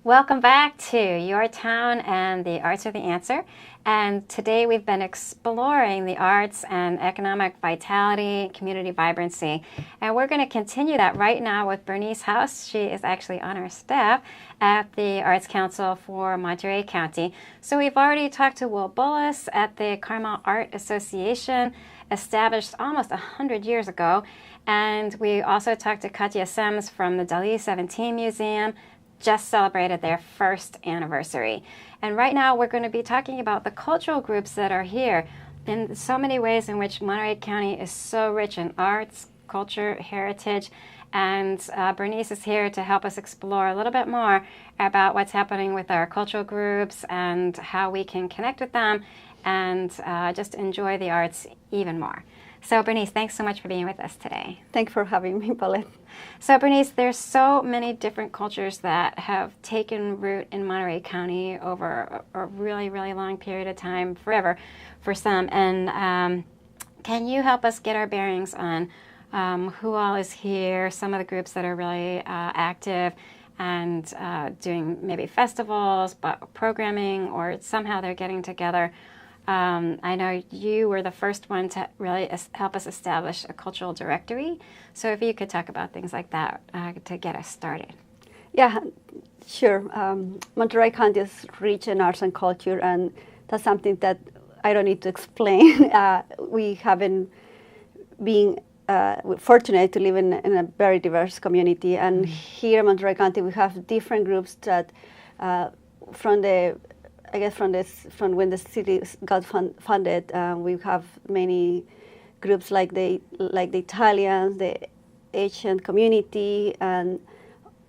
Welcome back to Your Town and the Arts Are the Answer. And today we've been exploring the arts and economic vitality, community vibrancy. And we're going to continue that right now with Berniz House. She is actually on our staff at the Arts Council for Monterey County. So we've already talked to Will Bullis at the Carmel Art Association, established almost 100 years ago. And we also talked to Katya Sems from the Dali 17 Museum, just celebrated their first anniversary. And right now we're going to be talking about the cultural groups that are here in so many ways in which Monterey County is so rich in arts, culture, heritage. And Berniz is here to help us explore a little bit more about what's happening with our cultural groups and how we can connect with them and just enjoy the arts even more. So Berniz, thanks so much for being with us today. Thanks for having me, Paulette. So Berniz, there's so many different cultures that have taken root in Monterey County over a really, really long period of time, forever for some. And can you help us get our bearings on who all is here, some of the groups that are really active and doing maybe festivals, but programming, or somehow they're getting together? I know you were the first one to really help us establish a cultural directory. So if you could talk about things like that to get us started. Yeah, sure. Monterey County is rich in arts and culture, and that's something that I don't need to explain. We haven't been fortunate to live in a very diverse community, and here in Monterey County we have different groups that from when the city got funded, we have many groups like the Italians, the Asian community, and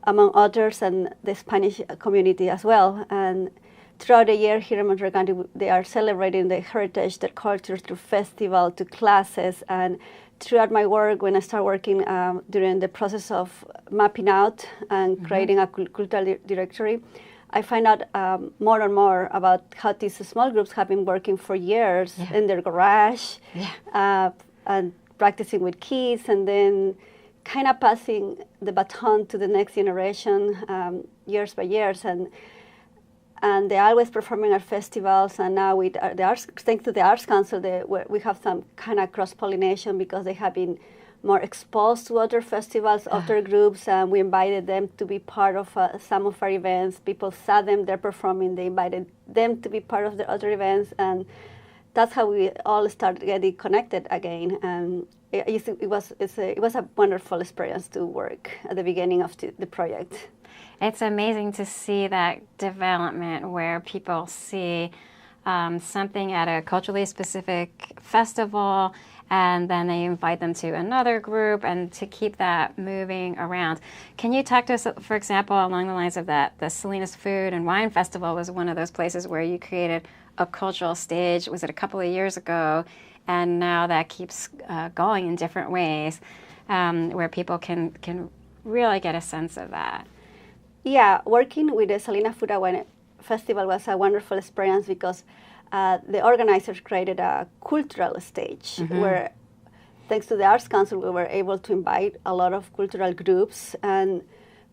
among others, and the Spanish community as well. And throughout the year here in Monterey County, they are celebrating their heritage, their culture through festivals, to classes. And throughout my work, when I start working during the process of mapping out and creating a cultural directory, I find out more and more about how these small groups have been working for years in their garage and practicing with kids, and then kind of passing the baton to the next generation years by years. And they're always performing at festivals. And now with the arts, thanks to the Arts Council, we have some kind of cross-pollination because they have been more exposed to other festivals, other groups, and we invited them to be part of some of our events. People saw them there performing, they invited them to be part of the other events, and that's how we all started getting connected again. And it was a wonderful experience to work at the beginning of the project. It's amazing to see that development where people see something at a culturally specific festival, and then they invite them to another group, and to keep that moving around. Can you talk to us, for example, along the lines of that, the Salinas Food and Wine Festival was one of those places where you created a cultural stage. Was it a couple of years ago? And now that keeps going in different ways, where people can really get a sense of that. Yeah, working with the Salinas Food and Wine Festival was a wonderful experience because the organizers created a cultural stage where, thanks to the Arts Council, we were able to invite a lot of cultural groups, and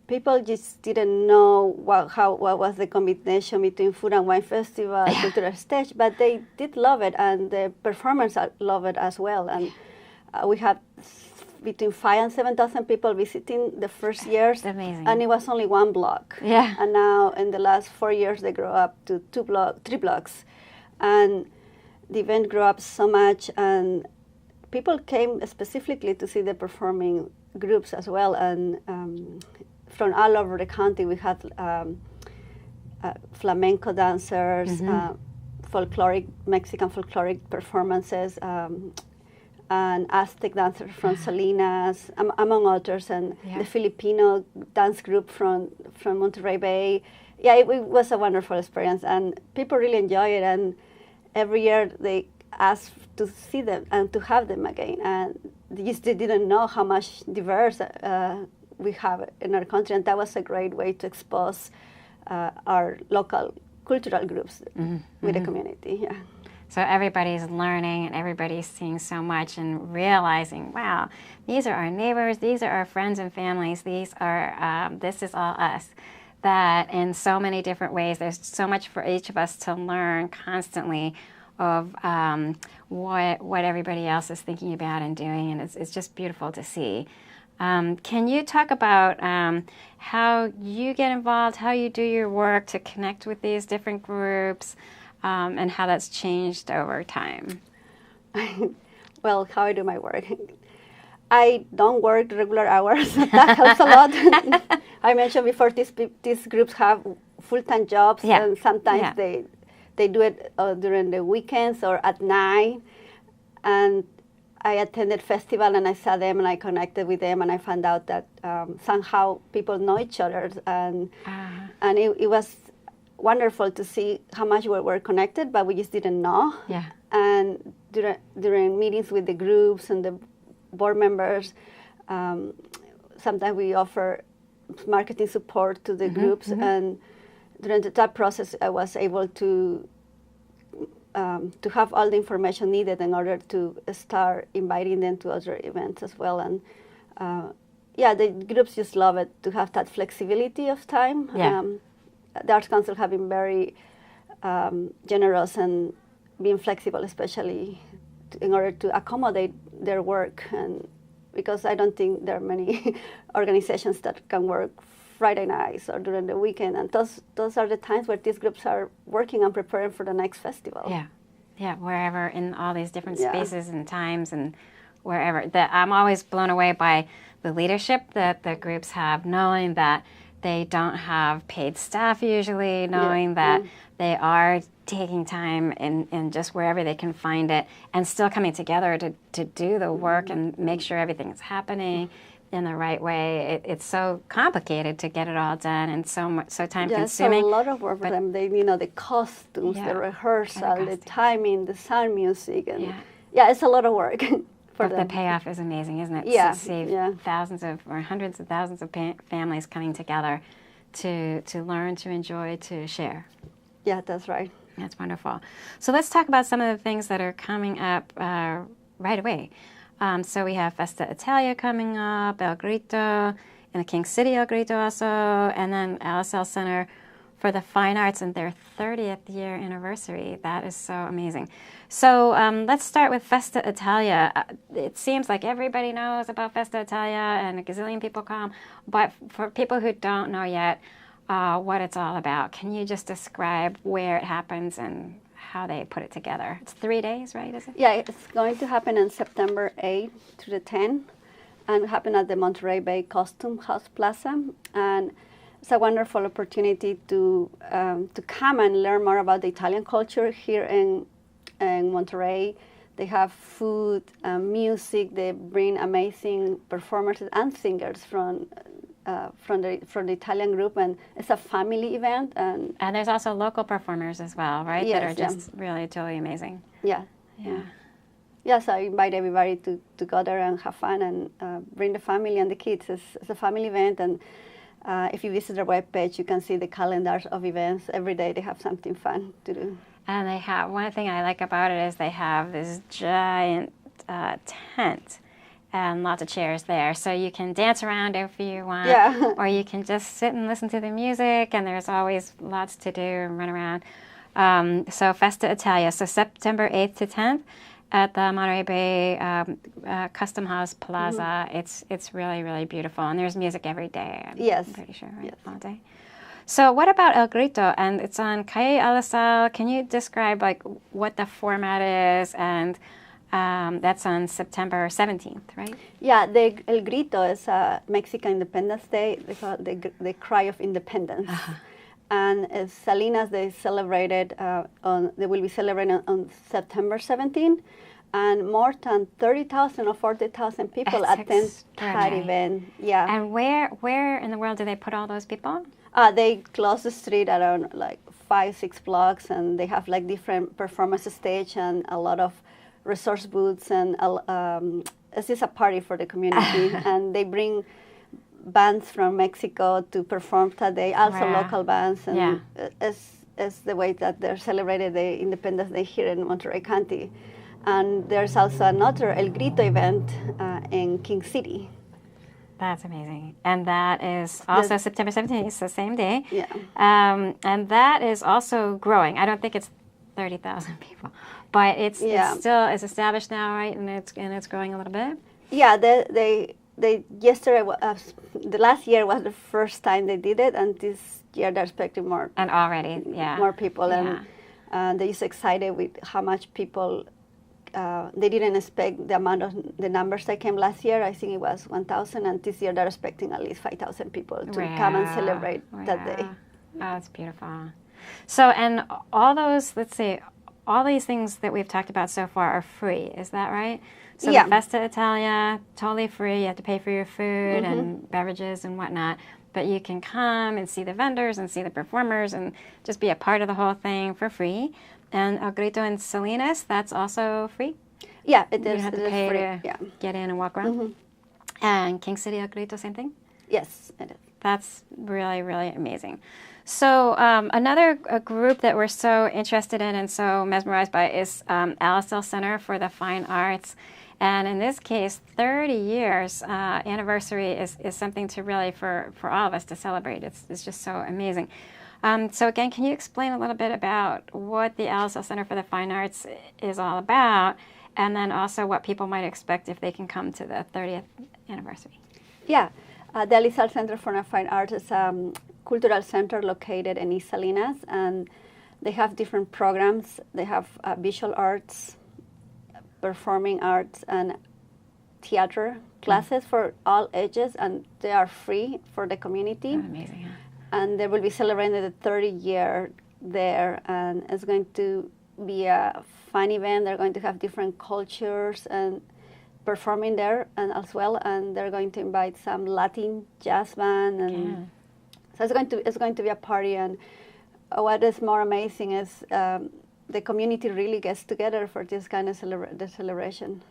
people just didn't know what was the combination between food and wine festival and cultural stage, but they did love it, and the performers love it as well. And we had between 5,000 and 7,000 people visiting the first years. That's amazing. And it was only one block. Yeah. And now in the last 4 years, they grew up to 3 blocks. And the event grew up so much, and people came specifically to see the performing groups as well. And from all over the county, we had flamenco dancers, Mexican folkloric performances, and Aztec dancers from Salinas, among others, and the Filipino dance group from Monterey Bay. Yeah, it was a wonderful experience, and people really enjoy it. And every year they ask to see them and to have them again. And they didn't know how much diverse we have in our country, and that was a great way to expose our local cultural groups with the community. Yeah. So everybody's learning and everybody's seeing so much and realizing, wow, these are our neighbors, these are our friends and families, these are this is all us. that in so many different ways, there's so much for each of us to learn constantly of what everybody else is thinking about and doing, and it's just beautiful to see. Can you talk about how you get involved, how you do your work to connect with these different groups, and how that's changed over time? Well, how I do my work. I don't work regular hours. That helps a lot. I mentioned before, these groups have full-time jobs, and sometimes they do it during the weekends or at night. And I attended festival and I saw them and I connected with them and I found out that somehow people know each other, and it was wonderful to see how much we were connected, but we just didn't know. Yeah. And during meetings with the groups and the board members, sometimes we offer marketing support to the groups, and during that process I was able to have all the information needed in order to start inviting them to other events as well. And the groups just love it, to have that flexibility of time. Yeah. The Arts Council have been very generous and being flexible, especially in order to accommodate their work, and because I don't think there are many organizations that can work Friday nights or during the weekend, and those are the times where these groups are working and preparing for the next festival. Yeah, wherever in all these different spaces and times and wherever. I'm always blown away by the leadership that the groups have, knowing that they don't have paid staff usually, knowing that they are taking time in just wherever they can find it, and still coming together to do the work and make sure everything is happening in the right way. It's so complicated to get it all done, and so time consuming. It's a lot of work for them. They, the costumes, the rehearsal, the timing, the sound music, and it's a lot of work. But the payoff is amazing, isn't it? Yeah. To see thousands of or hundreds of thousands of families coming together to learn, to enjoy, to share. Yeah, that's right. That's wonderful. So let's talk about some of the things that are coming up right away. So we have Festa Italia coming up, El Grito, in the King City El Grito also, and then LSL Center for the Fine Arts and their 30th year anniversary. That is so amazing. So let's start with Festa Italia. It seems like everybody knows about Festa Italia and a gazillion people come, but for people who don't know yet what it's all about, can you just describe where it happens and how they put it together? It's 3 days, right? Is it? Yeah, it's going to happen on September 8th to the 10th, and happen at the Monterey Bay Costume House Plaza. And it's a wonderful opportunity to come and learn more about the Italian culture here in Monterey. They have food, music. They bring amazing performers and singers from the Italian group, and it's a family event. And there's also local performers as well, right? Yes, that are just really totally amazing. Yeah. So I invite everybody to go there and have fun and bring the family and the kids. It's a family event, and if you visit their webpage, you can see the calendars of events. Every day they have something fun to do. And they have, one thing I like about it is they have this giant tent and lots of chairs there. So you can dance around if you want, or you can just sit and listen to the music, and there's always lots to do and run around. So Festa Italia, so September 8th to 10th at the Monterey Bay Custom House Plaza. It's really, really beautiful, and there's music every day. I'm pretty sure, right? All day. So what about El Grito? And it's on Calle Alasal. Can you describe what the format is? And that's on September 17th, right? Yeah, the El Grito is Mexican Independence Day. They call it the Cry of Independence. And Salinas, they will be celebrating on September 17th. And more than 30,000 or 40,000 people attend that event. Yeah. And where in the world do they put all those people? They close the street around 5-6 blocks, and they have different performance stage and a lot of resource booths, and it's just a party for the community. And they bring bands from Mexico to perform that day, also local bands, and it's the way that they're celebrated the Independence Day here in Monterey County. And there's also another El Grito event in King City. That's amazing. And that is also September 17th, it's the same day. Yeah. And that is also growing. I don't think it's 30,000 people, but it's still is established now, right? And it's growing a little bit. Yeah, they yesterday the last year was the first time they did it, and this year they're expecting more. And already, more people, and they're just excited with how much people. They didn't expect the numbers that came last year. I think it was 1,000, and this year they're expecting at least 5,000 people to come and celebrate that day. Oh, that's beautiful. So, and all those, let's see, all these things that we've talked about so far are free. Is that right? So the Festa Italia, totally free. You have to pay for your food and beverages and whatnot. But you can come and see the vendors and see the performers and just be a part of the whole thing for free. And El Grito in Salinas, that's also free? Yeah, it is. You don't have to pay free. to get in and walk around? And King City El Grito, same thing? Yes, it is. That's really, really amazing. So another group that we're so interested in and so mesmerized by is Alisal Center for the Fine Arts. And in this case, 30 years anniversary is something to really, for all of us to celebrate. It's just so amazing. So again, can you explain a little bit about what the Alisal Center for the Fine Arts is all about, and then also what people might expect if they can come to the 30th anniversary? Yeah, the Alisal Center for the Fine Arts is a cultural center located in East Salinas, and they have different programs. They have visual arts, performing arts, and theater classes for all ages, and they are free for the community. That's amazing, huh? And they will be celebrating the 30th year there, and it's going to be a fun event. They're going to have different cultures and performing there and as well, and they're going to invite some Latin jazz band, and so it's going to be a party. And what is more amazing is the community really gets together for this kind of celebration.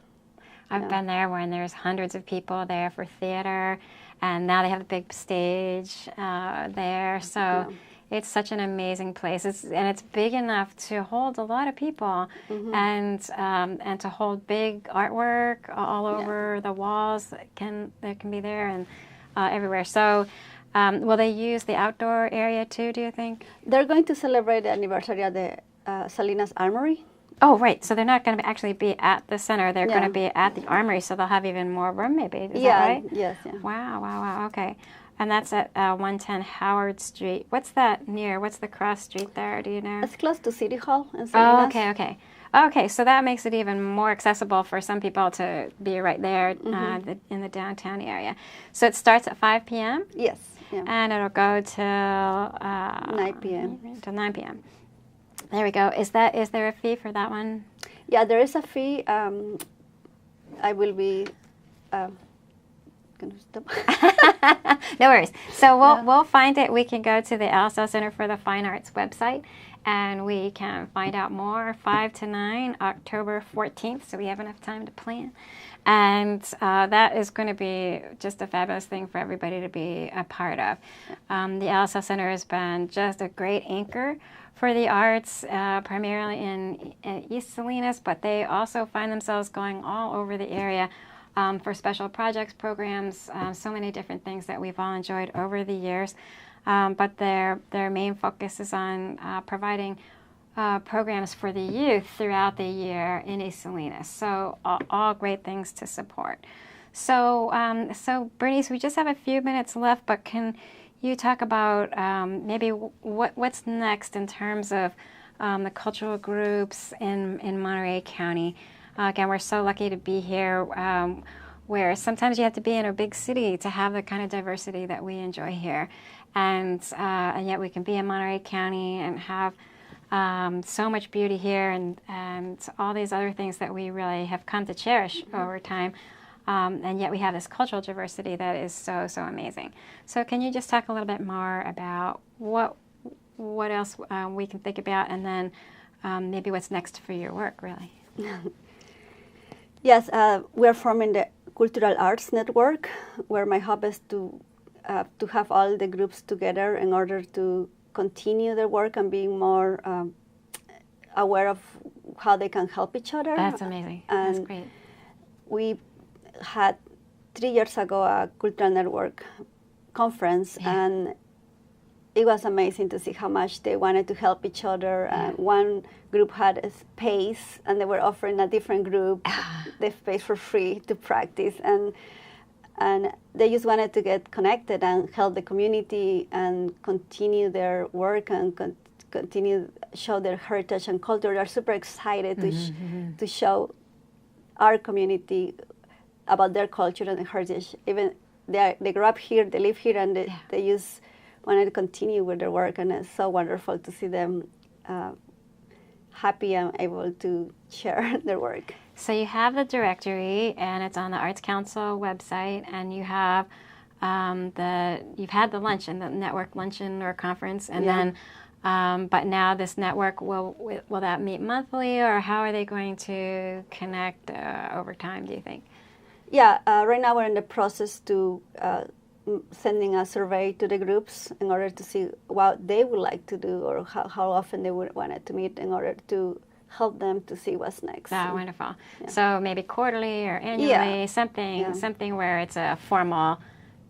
I've been there when there's hundreds of people there for theater, and now they have a big stage there. So it's such an amazing place. It's big enough to hold a lot of people, and to hold big artwork all over the walls that can be there and everywhere. So will they use the outdoor area too, do you think? They're going to celebrate the anniversary of the Salinas Armory. Oh, right. So they're not going to actually be at the center. They're going to be at the Armory, so they'll have even more room, maybe. Is that right? Yes. Yeah. Wow. Okay. And that's at 110 Howard Street. What's that near? What's the cross street there? Do you know? It's close to City Hall in Salinas. Oh, okay. So that makes it even more accessible for some people to be right there in the downtown area. So it starts at 5 p.m.? Yes. Yeah. And it'll go till 9 p.m. Till 9 p.m. There we go. Is there a fee for that one? Yeah, there is a fee. I will be. Gonna stop. No worries. So we'll find it. We can go to the Alisal Center for the Fine Arts website, and we can find out more. 5 to 9, October 14th. So we have enough time to plan. And that is going to be just a fabulous thing for everybody to be a part of. The Alisal Center has been just a great anchor for the arts, primarily in East Salinas, but they also find themselves going all over the area for special projects, programs, so many different things that we've all enjoyed over the years. But their main focus is on providing programs for the youth throughout the year in East Salinas. So all great things to support. So Berniz, we just have a few minutes left, but can you talk about maybe what's next in terms of the cultural groups in Monterey County? Again, we're so lucky to be here, where sometimes you have to be in a big city to have the kind of diversity that we enjoy here, and yet we can be in Monterey County and have so much beauty here, and all these other things that we really have come to cherish over time. And yet we have this cultural diversity that is so amazing. So can you just talk a little bit more about what else we can think about, and then maybe what's next for your work, really? Yes, we're forming the Cultural Arts Network, where my hope is to have all the groups together in order to continue their work and being more aware of how they can help each other. That's amazing. And that's great. We had 3 years ago a cultural network conference, and it was amazing to see how much they wanted to help each other. And one group had a space, and they were offering a different group the space for free to practice. And they just wanted to get connected and help the community and continue their work and continue show their heritage and culture. They're super excited to show our community about their culture and heritage. Even they grew up here, they live here, and they just wanted to continue with their work, and it's so wonderful to see them happy and able to share their work. So you have the directory, and it's on the Arts Council website, and you have you've had the luncheon, the network luncheon or conference, and then but now this network will that meet monthly, or how are they going to connect over time, do you think? Yeah, right now we're in the process to sending a survey to the groups in order to see what they would like to do, or how often they would want it to meet, in order to help them to see what's next. Oh, wonderful. Yeah. So maybe quarterly or annually, something where it's a formal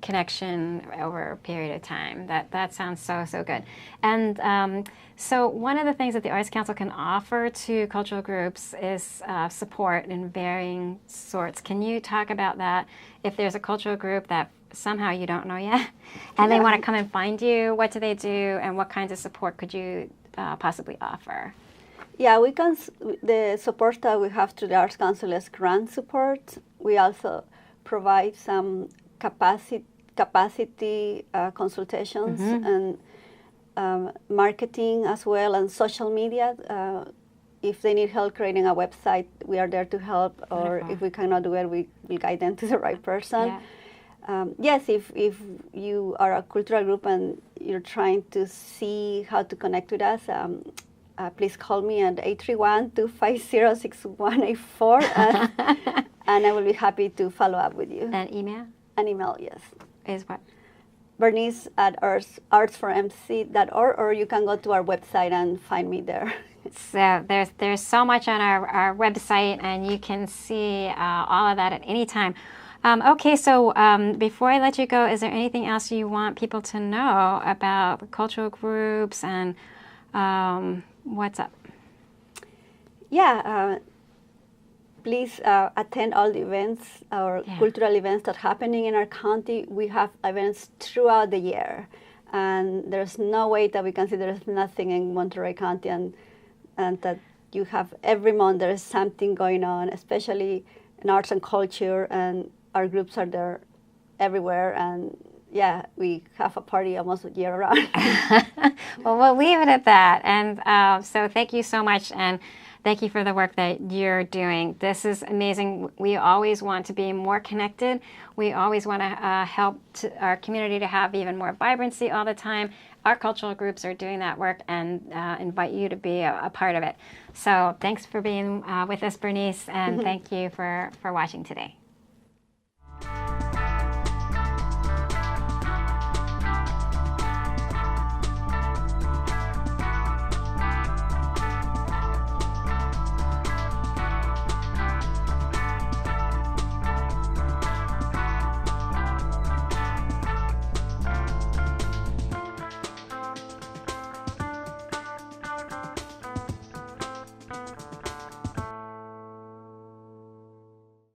connection over a period of time. That sounds so good. And so one of the things that the Arts Council can offer to cultural groups is support in varying sorts. Can you talk about that? If there's a cultural group that somehow you don't know yet, and they want to come and find you, what do they do, and what kinds of support could you possibly offer? Yeah, we can. The support that we have through the Arts Council is grant support. We also provide some capacity consultations and marketing as well, and social media. If they need help creating a website, we are there to help, or if we cannot do it, we will guide them to the right person. Yes, if you are a cultural group and you're trying to see how to connect with us, please call me at 831-250-6184, and I will be happy to follow up with you. An email? An email, yes. Is what? Berniz at artsformc.org, or you can go to our website and find me there. So there's so much on our website, and you can see all of that at any time. Okay, so before I let you go, is there anything else you want people to know about the cultural groups and what's up? Yeah, please attend all the events or cultural events that are happening in our county. We have events throughout the year, and there's no way that we can say there's nothing in Monterey County, and that you have every month there's something going on, especially in arts and culture, and our groups are there everywhere, and we have a party almost year round. Well, we'll leave it at that. And so thank you so much, and thank you for the work that you're doing. This is amazing. We always want to be more connected. We always want to help our community to have even more vibrancy all the time. Our cultural groups are doing that work, and invite you to be a part of it. So thanks for being with us, Berniz, and thank you for watching today.